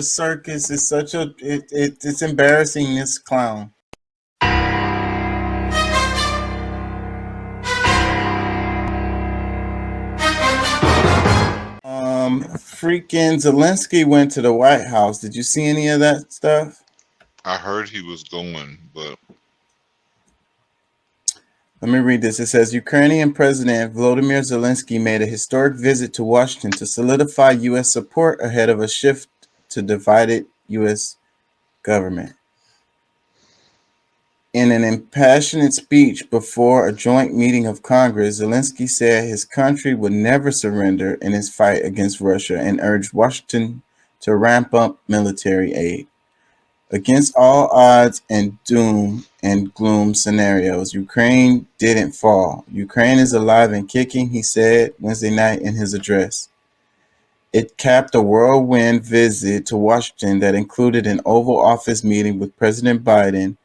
circus is such a it's embarrassing. This clown. Freaking Zelensky went to the White House. Did you see any of that stuff? I heard he was going, but Let me read this. It says Ukrainian President Volodymyr Zelensky made a historic visit to Washington to solidify U.S. support ahead of a shift to divided U.S. government. In an impassioned speech before a joint meeting of Congress, Zelensky said his country would never surrender in its fight against Russia and urged Washington to ramp up military aid. Against all odds and doom and gloom scenarios, Ukraine didn't fall. Ukraine is alive and kicking, he said Wednesday night in his address. It capped a whirlwind visit to Washington that included an Oval Office meeting with President Biden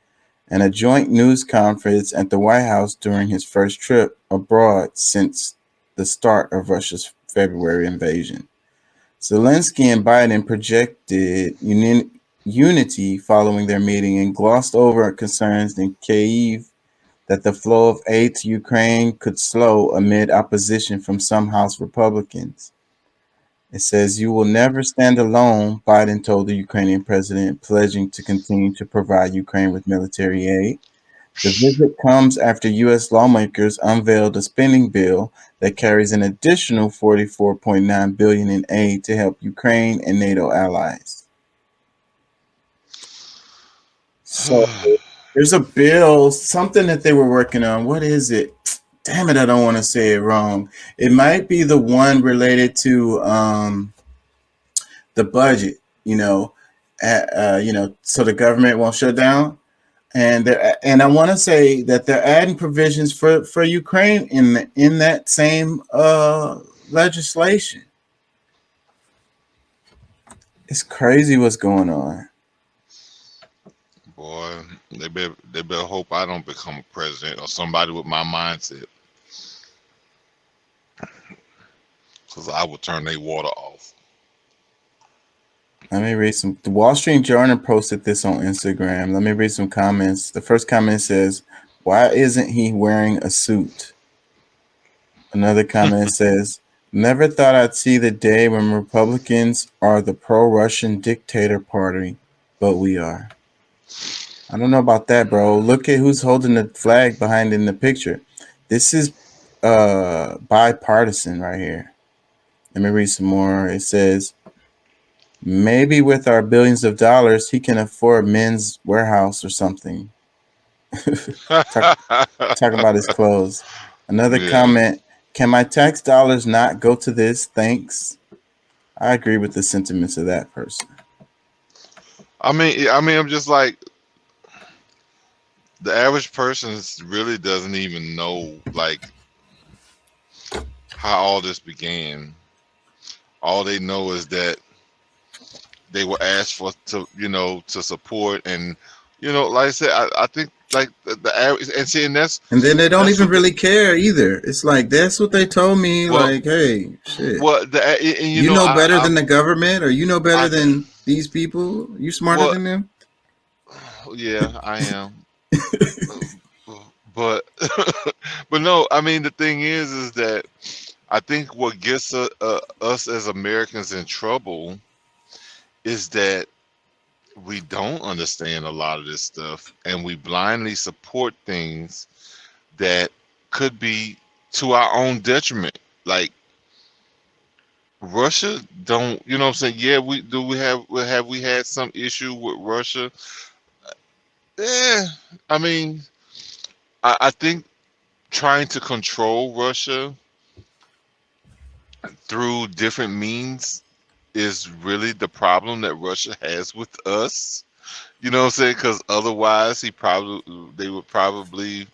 and a joint news conference at the White House during his first trip abroad since the start of Russia's February invasion. Zelensky and Biden projected unity following their meeting and glossed over concerns in Kyiv that the flow of aid to Ukraine could slow amid opposition from some House Republicans. It says, "You will never stand alone," Biden told the Ukrainian president, pledging to continue to provide Ukraine with military aid. The visit comes after U.S. lawmakers unveiled a spending bill that carries an additional $44.9 billion in aid to help Ukraine and NATO allies. So there's a bill, something that they were working on. What is it? Damn it, I don't want to say it wrong. It might be the one related to the budget, so the government won't shut down. And I want to say that they're adding provisions for Ukraine in that same legislation. It's crazy what's going on. boy, they better hope I don't become a president or somebody with my mindset, because I would turn their water off. Let me read some. The Wall Street Journal posted this on Instagram. Let me read some comments. The first comment says, "Why isn't he wearing a suit?" Another comment says, "Never thought I'd see the day when Republicans are the pro-Russian dictator party, but we are." I don't know about that, bro. Look at who's holding the flag behind in the picture. This is bipartisan right here. Let me read some more. It says, "Maybe with our billions of dollars, he can afford Men's Warehouse or something." Talk, talking about his clothes. Another Yeah, comment, "Can my tax dollars not go to this? Thanks." I agree with the sentiments of that person. I mean, I'm just like the average person really doesn't even know like how all this began. All they know is that they were asked for to support, and like I said, I think like the average, and see, and And then they don't that's even what the, really care either. It's like, that's what they told me. well Like, hey, shit. well the and You know better I than the government, or you know better I than these people? You smarter well than them? yeah, I am. But but no, I mean the thing is that I think what gets us as Americans in trouble is that we don't understand a lot of this stuff, and we blindly support things that could be to our own detriment. Like Russia don't, you know what I'm saying? Yeah, we have we had some issue with Russia? Eh, I mean, I think trying to control Russia through different means is really the problem that Russia has with us. You know what I'm saying? Because otherwise, they would probably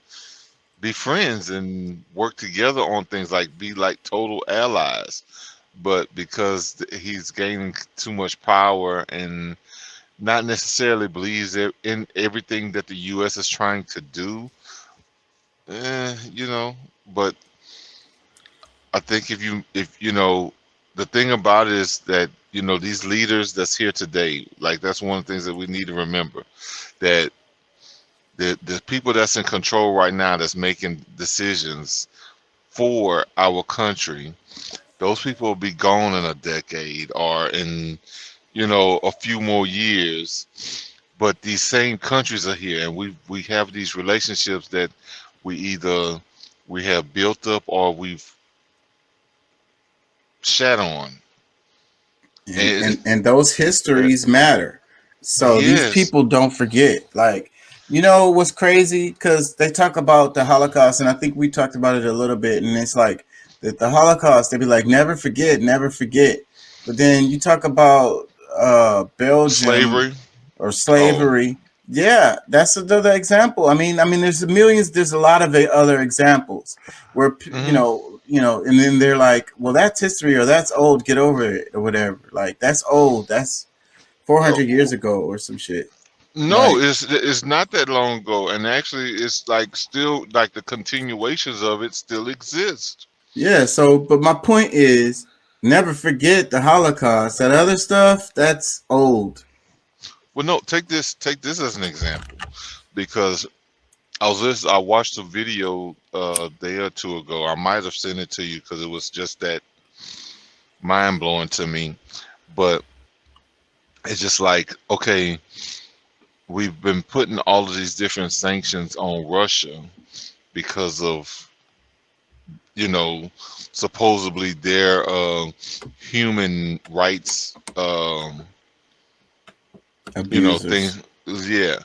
be friends and work together on things, like be like total allies. But because he's gaining too much power and not necessarily believes in everything that the U.S. is trying to do, you know. But I think if the thing about it is that You know, these leaders that's here today, like that's one of the things that we need to remember, that the people that's in control right now that's making decisions for our country, those people will be gone in a decade or in, you know, a few more years. But these same countries are here, and we have these relationships that we either we have built up or we've shat on. And And those histories matter. So these yes, people don't forget. Like, you know what's crazy? Because they talk about the Holocaust, and I think we talked about it a little bit. And it's like that the Holocaust, they'd be like, never forget, never forget. But then you talk about Belgium slavery. or Oh, slavery. Yeah, that's another example. I mean, there's millions. There's a lot of other examples where hmm and then they're like, well, that's history or that's old. Get over it or whatever. Like that's old. That's 400 years ago or some shit. no, Like it's not that long ago, and actually, it's like still like the continuations of it still exist. yeah. So, but my point is, never forget the Holocaust. That other stuff, that's old. Well, no, take this as an example, because I watched a video a day or two ago. I might have sent it to you because it was just that mind blowing to me. But it's just like, okay, we've been putting all of these different sanctions on Russia because of, you know, supposedly their human rights, you know, Abusers. things. Yeah,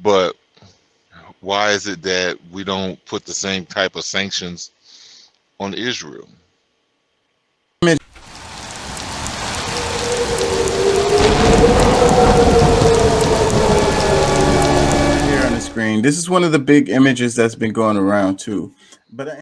but why is it that we don't put the same type of sanctions on Israel? Here on the screen, this is one of the big images that's been going around too. But